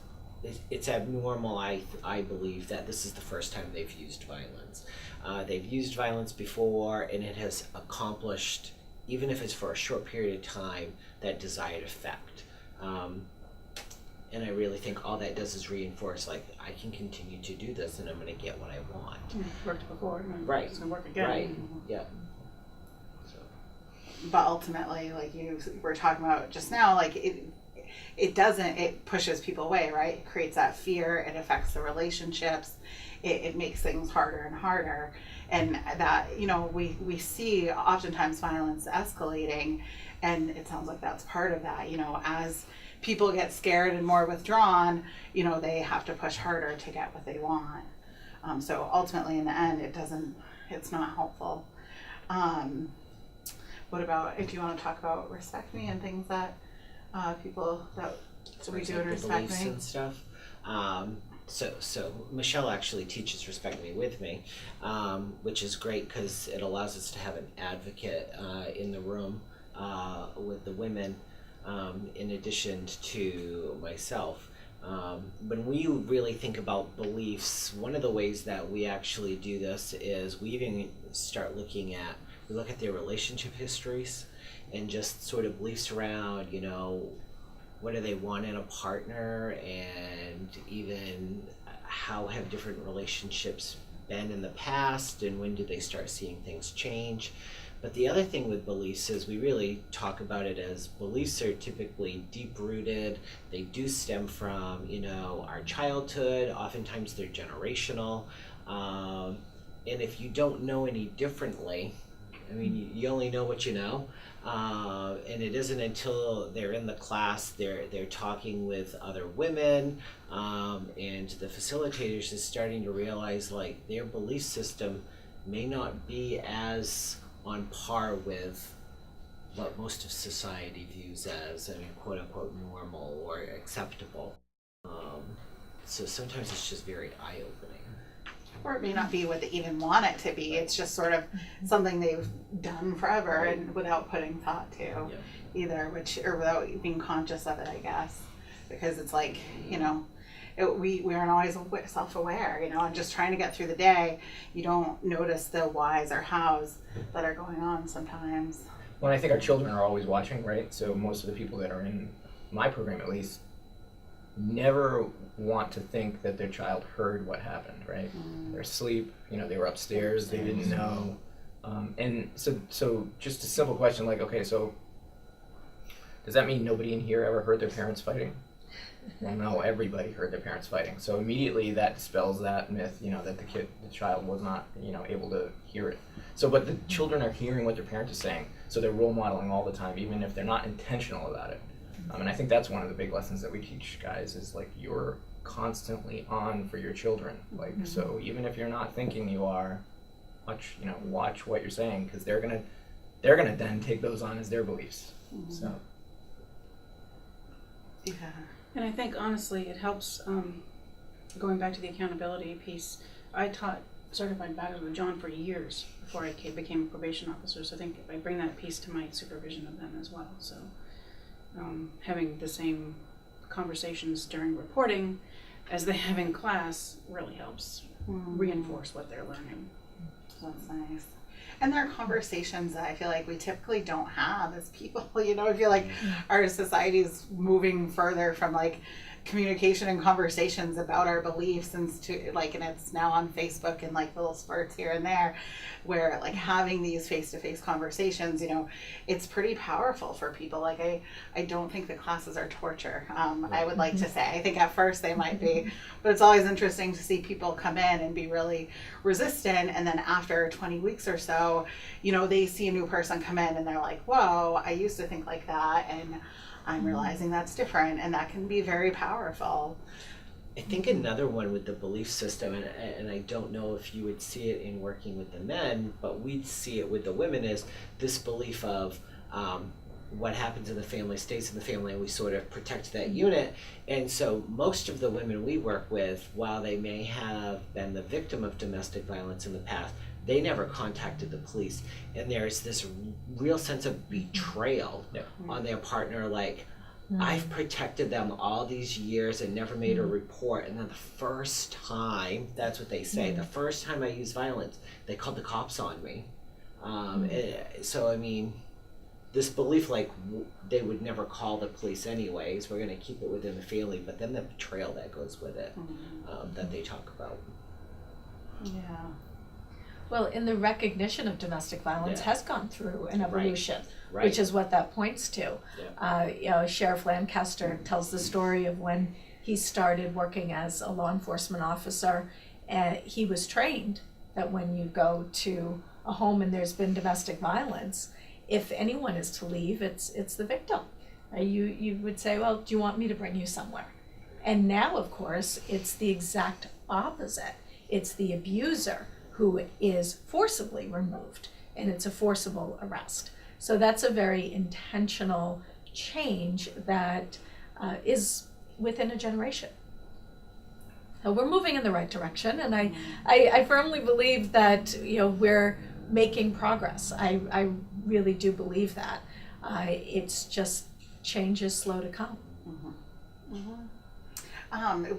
it's abnormal, I believe, that this is the first time they've used violence. They've used violence before, and it has accomplished, even if it's for a short period of time, that desired effect. And I really think all that does is reinforce, like, I can continue to do this and I'm going to get what I want. Worked before, and Right. it's going to work again. Right, yeah. So. But ultimately, like you were talking about just now, like it pushes people away, right? It creates that fear, it affects the relationships, it makes things harder and harder. And that, you know, we see oftentimes violence escalating, and it sounds like that's part of that, you know, as people get scared and more withdrawn, you know, they have to push harder to get what they want. So ultimately, in the end, it's not helpful. What about, if you want to talk about Respect Me and things that people that we do in Respect Beliefs Me? and stuff. So Michelle actually teaches Respect Me with me, which is great because it allows us to have an advocate in the room with the women. In addition to myself. When we really think about beliefs, one of the ways that we actually do this is we even start looking at we look at their relationship histories and just sort of beliefs around, what do they want in a partner, and even how have different relationships been in the past, and when do they start seeing things change. But the other thing with beliefs is we really talk about it as beliefs are typically deep-rooted. They do stem from, our childhood. Oftentimes they're generational. And if you don't know any differently, you only know what you know. And it isn't until they're in the class, they're talking with other women, and the facilitators is starting to realize like their belief system may not be as on par with what most of society views as quote unquote normal or acceptable. So sometimes it's just very eye-opening. Or it may not be what they even want it to be. It's just sort of something they've done forever and without putting thought to either, or without being conscious of it, I guess. Because it's like, we aren't always self-aware, and just trying to get through the day, you don't notice the whys or hows that are going on sometimes. Well, I think our children are always watching, right? So most of the people that are in my program, at least, never want to think that their child heard what happened, right? They're asleep, they were upstairs, they didn't know. And so just a simple question like, okay, so does that mean nobody in here ever heard their parents fighting? Well, no, everybody heard their parents fighting. So immediately that dispels that myth, that the child was not, able to hear it. So, but the children are hearing what their parent is saying, so they're role modeling all the time, even if they're not intentional about it. And I think that's one of the big lessons that we teach guys is like you're constantly on for your children. Like, so even if you're not thinking you are, watch what you're saying, because they're gonna then take those on as their beliefs. So. Yeah. And I think honestly it helps, going back to the accountability piece, I taught certified batters with John for years before I became a probation officer, so I think I bring that piece to my supervision of them as well. So having the same conversations during reporting as they have in class really helps reinforce what they're learning. That's nice. And there are conversations that I feel like we typically don't have as people. I feel like our society is moving further from like communication and conversations about our beliefs and it's now on Facebook and like little spurts here and there where like having these face-to-face conversations, it's pretty powerful for people. Like I don't think the classes are torture. I would like to say, I think at first they might be, but it's always interesting to see people come in and be really resistant, and then after 20 weeks or so, they see a new person come in and they're like, whoa, I used to think like that, and I'm realizing that's different, and that can be very powerful. I think another one with the belief system, and I don't know if you would see it in working with the men, but we'd see it with the women, is this belief of what happens in the family stays in the family, and we sort of protect that unit. And so most of the women we work with, while they may have been the victim of domestic violence in the past, they never contacted the police, and there's this real sense of betrayal on their partner, like I've protected them all these years and never made a report, and then the first time, that's what they say, the first time I used violence, they called the cops on me. So this belief like they would never call the police anyways, we're going to keep it within the family, but then the betrayal that goes with it, that they talk about. Yeah. Well, in the recognition of domestic violence has gone through an evolution, Right. which is what that points to. Sheriff Lancaster tells the story of when he started working as a law enforcement officer, and he was trained that when you go to a home and there's been domestic violence, if anyone is to leave, it's the victim. You would say, well, do you want me to bring you somewhere? And now, of course, it's the exact opposite. It's the abuser who is forcibly removed, and it's a forcible arrest. So that's a very intentional change that is within a generation. So we're moving in the right direction, and I firmly believe that we're making progress. I really do believe that. It's just change is slow to come.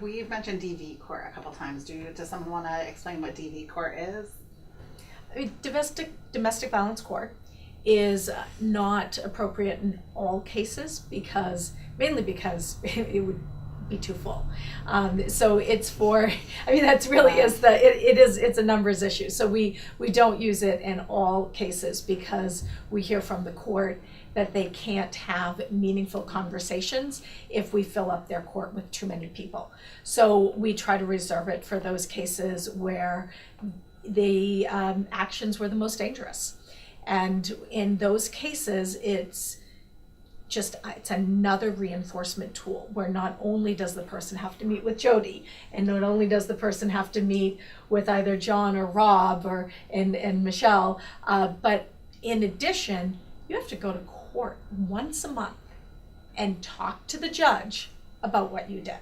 We've mentioned DV court a couple times. Does someone want to explain what DV court is? I mean, domestic violence court is not appropriate in all cases mainly because it would be too full. So it's for, I mean, that's really it's a numbers issue. So we don't use it in all cases because we hear from the court that they can't have meaningful conversations if we fill up their court with too many people. So we try to reserve it for those cases where the actions were the most dangerous. And in those cases, it's another reinforcement tool where not only does the person have to meet with Jody, and not only does the person have to meet with either John or Rob and Michelle, but in addition, you have to go to court once a month and talk to the judge about what you did.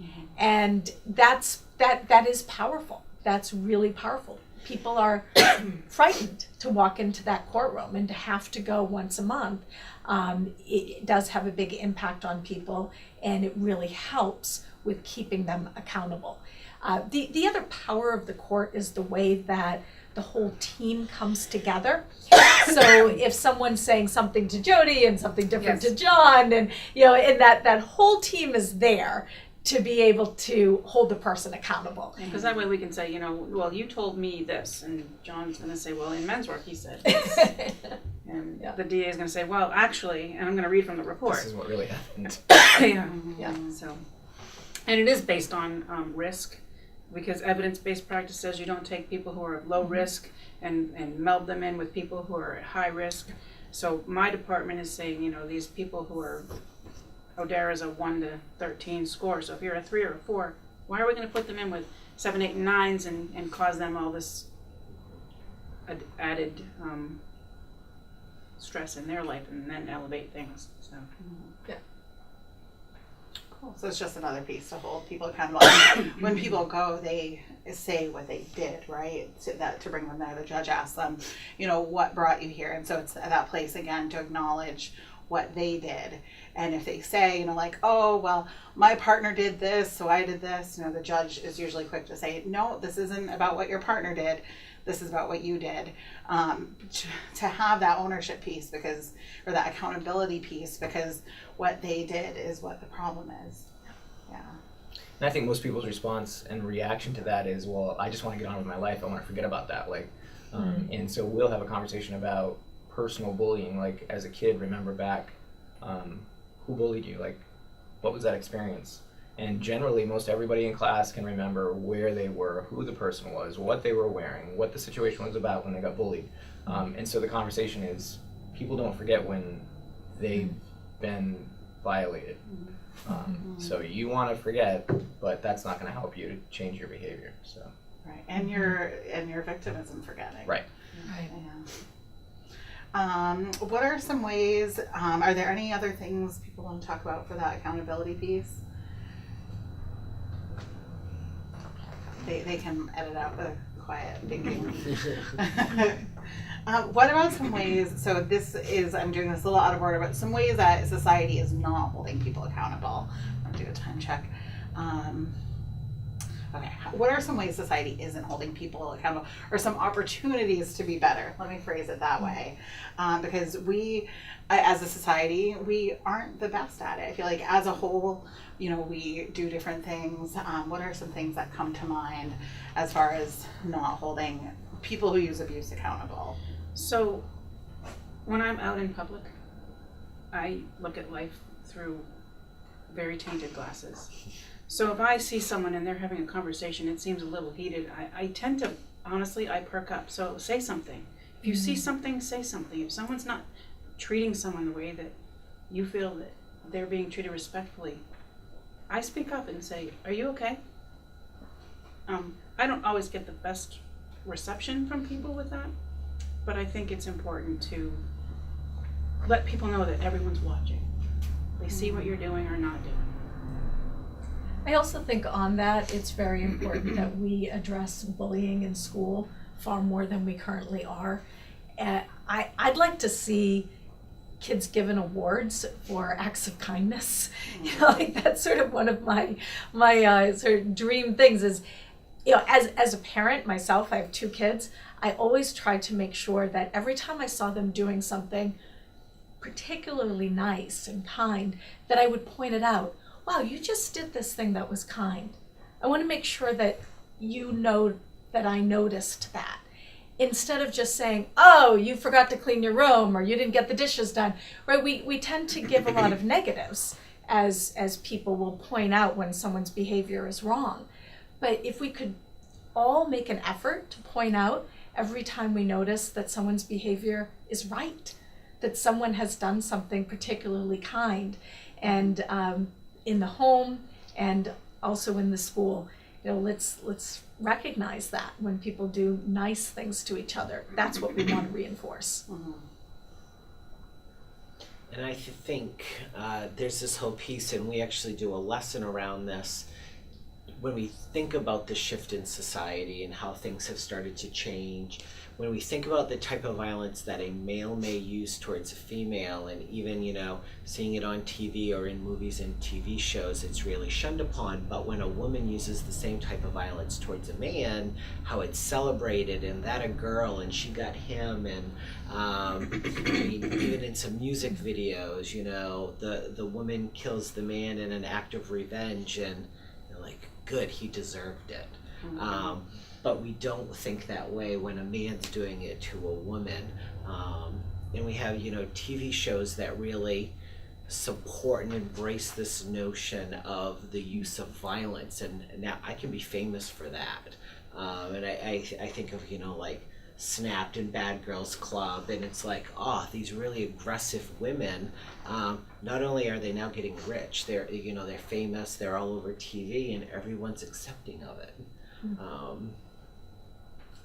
Mm-hmm. And that is powerful. That's really powerful. People are frightened to walk into that courtroom, and to have to go once a month, it does have a big impact on people, and it really helps with keeping them accountable. The other power of the court is the way that the whole team comes together. So if someone's saying something to Jody and something different to John, and and that whole team is there to be able to hold the person accountable. Because that way we can say, well, you told me this, and John's going to say, well, in men's work he said this. And the DA is going to say, well, actually, and I'm going to read from the report. This is what really happened. Yeah. So, and it is based on risk, because evidence-based practice says you don't take people who are at low risk and meld them in with people who are at high risk. So my department is saying, these people who are, ODARA is a 1 to 13 score. So if you're a 3 or a 4, why are we going to put them in with 7, 8, and 9s and cause them all this added stress in their life and then elevate things? So Cool. So it's just another piece to hold people accountable. When people go, they say what they did, right? To bring them there, the judge asks them, what brought you here? And so it's that place again to acknowledge what they did. And if they say, oh, well, my partner did this, so I did this, the judge is usually quick to say, no, this isn't about what your partner did. This is about what you did. To have that ownership piece or that accountability piece, because what they did is what the problem is. Yeah. And I think most people's response and reaction to that is, well, I just want to get on with my life. I want to forget about that. And so we'll have a conversation about personal bullying. Like, as a kid, remember back, who bullied you? Like, what was that experience? And generally, most everybody in class can remember where they were, who the person was, what they were wearing, what the situation was about when they got bullied. And so the conversation is, people don't forget when they've been violated. So you want to forget, but that's not going to help you to change your behavior. So. Right, and your victim isn't forgetting. Right. Right. Yeah. What are some ways? Are there any other things people want to talk about for that accountability piece? They can edit out the quiet thinking. What about some ways, so I'm doing this a little out of order, but some ways that society is not holding people accountable. I'm going to do a time check. Okay, what are some ways society isn't holding people accountable, or some opportunities to be better? Let me phrase it that way. Because we, as a society, we aren't the best at it. I feel like as a whole, we do different things. What are some things that come to mind as far as not holding people who use abuse accountable? So when I'm out in public, I look at life through very tainted glasses. So if I see someone and they're having a conversation, it seems a little heated, I tend to, honestly, I perk up. So say something. If you see something, say something. If someone's not treating someone the way that you feel that they're being treated respectfully, I speak up and say, are you okay? I don't always get the best reception from people with that, but I think it's important to let people know that everyone's watching. They see what you're doing or not doing. I also think on that, it's very important that we address bullying in school far more than we currently are. I'd like to see kids given awards for acts of kindness. That's sort of one of my sort of dream things is, as a parent myself, I have 2 kids. I always tried to make sure that every time I saw them doing something particularly nice and kind, that I would point it out. Wow, you just did this thing that was kind. I want to make sure that you know that I noticed that. Instead of just saying, oh, you forgot to clean your room, or you didn't get the dishes done, right? We tend to give a lot of negatives as people will point out when someone's behavior is wrong. But if we could all make an effort to point out every time we notice that someone's behavior is right, that someone has done something particularly kind, and in the home and also in the school, let's recognize that when people do nice things to each other. That's what we want to reinforce. Mm-hmm. And I think there's this whole piece, and we actually do a lesson around this. When we think about the shift in society and how things have started to change, when we think about the type of violence that a male may use towards a female, and even, seeing it on TV or in movies and TV shows, it's really shunned upon. But when a woman uses the same type of violence towards a man, how it's celebrated, and that a girl, and she got him, and even in some music videos, the woman kills the man in an act of revenge, and like, good, he deserved it. Mm-hmm. But we don't think that way when a man's doing it to a woman. And we have, TV shows that really support and embrace this notion of the use of violence. And now I can be famous for that. And I think of, like Snapped and Bad Girls Club, and it's like, these really aggressive women, not only are they now getting rich, they're famous, they're all over TV, and everyone's accepting of it.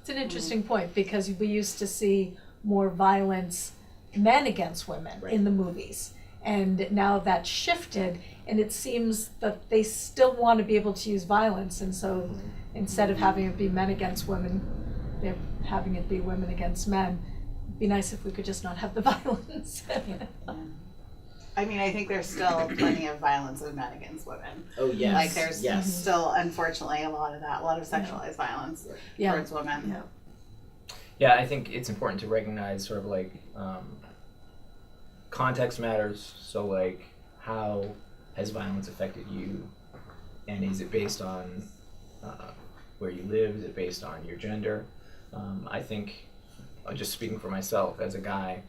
It's an interesting point, because we used to see more violence, men against women, Right. in the movies. And now that's shifted, and it seems that they still want to be able to use violence. And so instead of having it be men against women, they're having it be women against men. It'd be nice if we could just not have the violence. I mean, I think there's still plenty of violence of men against women. Oh, yes. Like there's yes. still, unfortunately, a lot of that, a lot of sexualized violence Yeah. towards women. Yeah. Yeah, I think it's important to recognize sort of like context matters. So like, how has violence affected you, and is it based on where you live? Is it based on your gender? I think, just speaking for myself as a guy,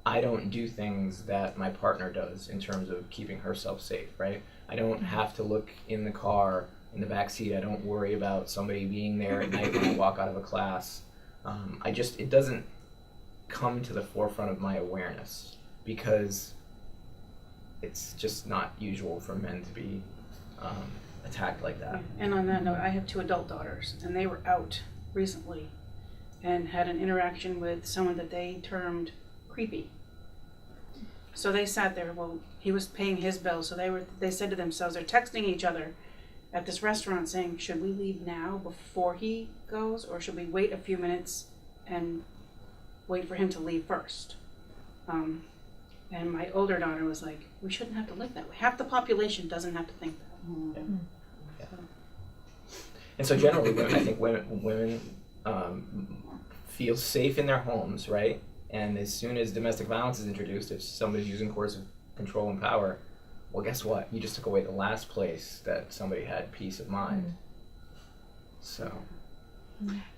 I don't do things that my partner does in terms of keeping herself safe, right? I don't have to look in the car, in the back seat. I don't worry about somebody being there at night when I walk out of a class. It doesn't come to the forefront of my awareness, because it's just not usual for men to be attacked like that. And on that note, I have 2 adult daughters, and they were out recently and had an interaction with someone that they termed creepy. So they sat there, he was paying his bill, so they said to themselves, they're texting each other at this restaurant saying, should we leave now before he goes, or should we wait a few minutes and wait for him to leave first? And my older daughter was like, we shouldn't have to live that way. Half the population doesn't have to think that. Mm-hmm. Yeah. And so generally, I think women feel safe in their homes, right? And as soon as domestic violence is introduced, if somebody's using coercive control and power, well, guess what? You just took away the last place that somebody had peace of mind. So.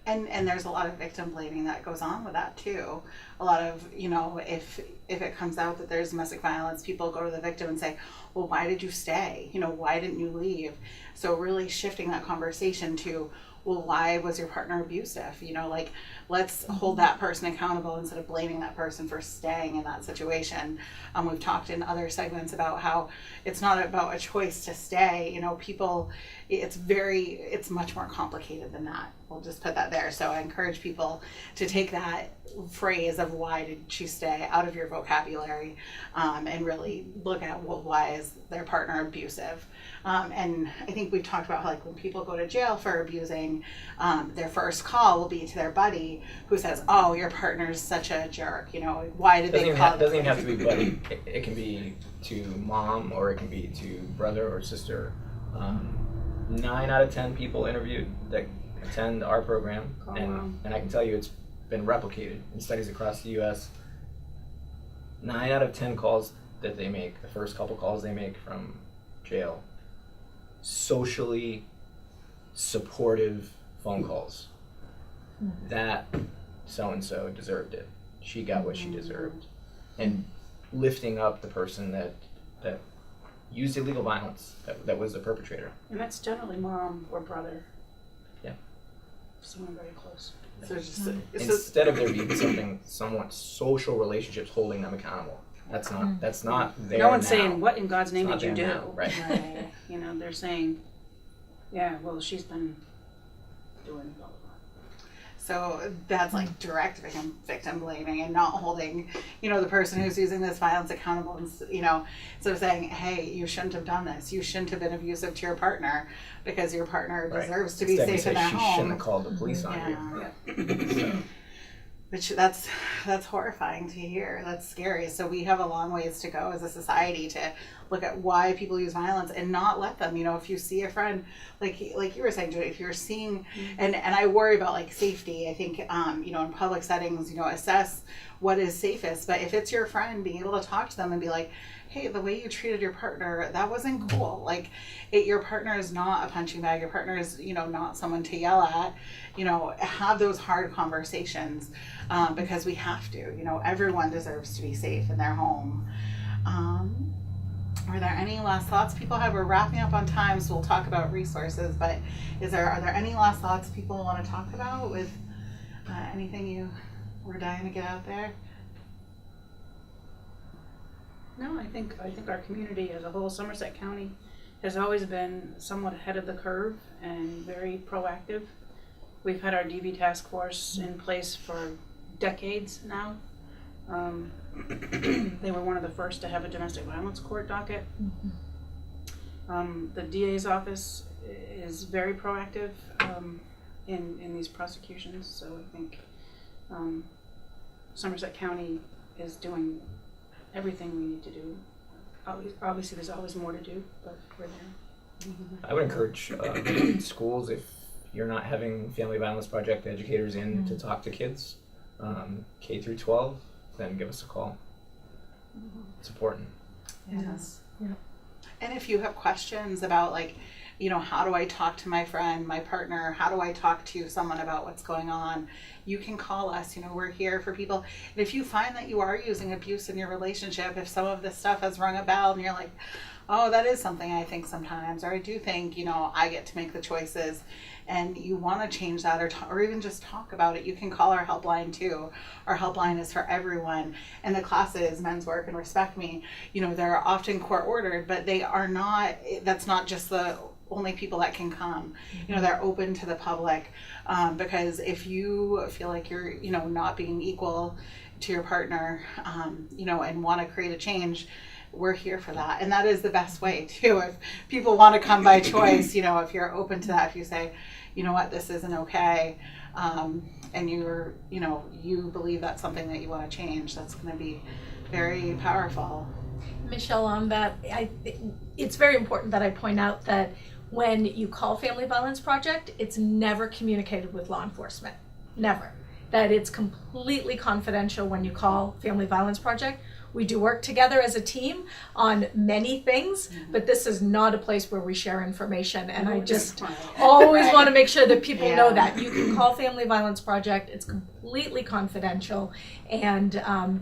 And there's a lot of victim blaming that goes on with that too. A lot of, if it comes out that there's domestic violence, people go to the victim and say, well, why did you stay? Why didn't you leave? So really shifting that conversation to, well, why was your partner abusive? Let's hold that person accountable instead of blaming that person for staying in that situation. We've talked in other segments about how it's not about a choice to stay. People, it's much more complicated than that. We'll just put that there. So I encourage people to take that phrase of why did she stay out of your vocabulary, and really look at, well, why is their partner abusive? And I think we've talked about how, like, when people go to jail for abusing, their first call will be to their buddy who says, oh, your partner's such a jerk, why did they call? Doesn't even have to be buddy. It can be to mom, or it can be to brother or sister. 9 out of 10 people interviewed that attend our program, Oh, and wow. and I can tell you it's been replicated in studies across the U.S. 9 out of 10 calls that they make, the first couple calls they make from jail, socially supportive phone calls. That so-and-so deserved it. She got what she deserved. And lifting up the person that used illegal violence, that was the perpetrator. And that's generally mom or brother. Yeah. Someone very close. So it's just Instead of there being somewhat social relationships holding them accountable. That's not there No one's now. saying, what in God's name It's did you not do? there now, right. right. You know, they're saying, yeah, well, she's been doing blah, blah, blah. So that's like direct victim blaming and not holding, the person who's using this violence accountable. And, so saying, hey, you shouldn't have done this. You shouldn't have been abusive to your partner because your partner Right. deserves to be Instead we safe in say their she home. shouldn't have called the police on you. Which that's horrifying to hear. That's scary. So we have a long ways to go as a society to look at why people use violence and not let them. If you see a friend, like you were saying, Judy, if you're seeing, and I worry about like safety. I think in public settings, assess what is safest. But if it's your friend, being able to talk to them and be like, hey, the way you treated your partner, that wasn't cool. Like, your partner is not a punching bag. Your partner is, not someone to yell at. Have those hard conversations because we have to. Everyone deserves to be safe in their home. Are there any last thoughts people have? We're wrapping up on time, so we'll talk about resources. But are there any last thoughts people want to talk about with anything you were dying to get out there? No, I think our community as a whole, Somerset County, has always been somewhat ahead of the curve and very proactive. We've had our DV task force in place for decades now. They were one of the first to have a domestic violence court docket. The DA's office is very proactive in these prosecutions, so I think Somerset County is doing everything we need to do. Obviously, there's always more to do, but we're there. I would encourage schools, if you're not having Family Violence Project educators in to talk to kids, K through 12, then give us a call. It's important. Yes. Yeah. And if you have questions about how do I talk to my friend, my partner, how do I talk to someone about what's going on, you can call us. We're here for people. And if you find that you are using abuse in your relationship, if some of this stuff has rung a bell and you're like, oh, that is something I think sometimes, or I do think, I get to make the choices, and you want to change that or even just talk about it, you can call our helpline too. Our helpline is for everyone. And the classes, Men's Work and Respect Me, they're often court ordered, but they are not, that's not just the only people that can come. They're open to the public because if you feel like you're, not being equal to your partner, and want to create a change, we're here for that. And that is the best way too. If people want to come by choice, if you're open to that, if you say, you know what, this isn't okay, and you're, you believe that's something that you want to change, that's going to be very powerful. Michelle, on that, it's very important that I point out that when you call Family Violence Project, it's never communicated with law enforcement. Never. That it's completely confidential when you call Family Violence Project. We do work together as a team on many things, but this is not a place where we share information. And I just always want to make sure that people know that. You can call Family Violence Project. It's completely confidential, and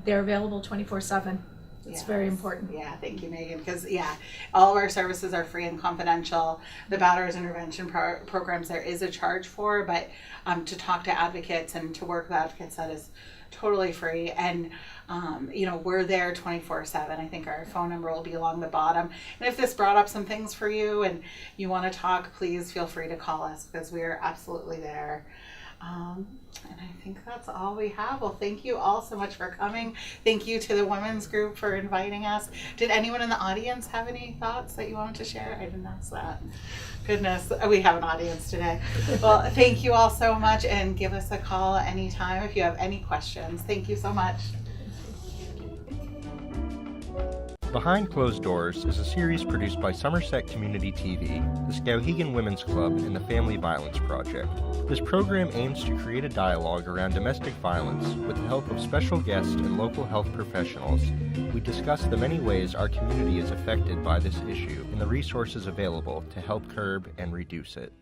they're available 24/7. It's very important. Yeah, thank you, Megan. Because all of our services are free and confidential. The batterers intervention programs there is a charge for, but to talk to advocates and to work with advocates, that is totally free. And we're there 24/7. I think our phone number will be along the bottom. And if this brought up some things for you and you want to talk, please feel free to call us because we are absolutely there. And I think that's all we have. Well, thank you all so much for coming. Thank you to the women's group for inviting us. Did anyone in the audience have any thoughts that you wanted to share? I didn't ask that. Goodness, we have an audience today. Well, thank you all so much, and give us a call anytime if you have any questions. Thank you so much. Behind Closed Doors is a series produced by Somerset Community TV, the Skowhegan Women's Club, and the Family Violence Project. This program aims to create a dialogue around domestic violence with the help of special guests and local health professionals. We discuss the many ways our community is affected by this issue and the resources available to help curb and reduce it.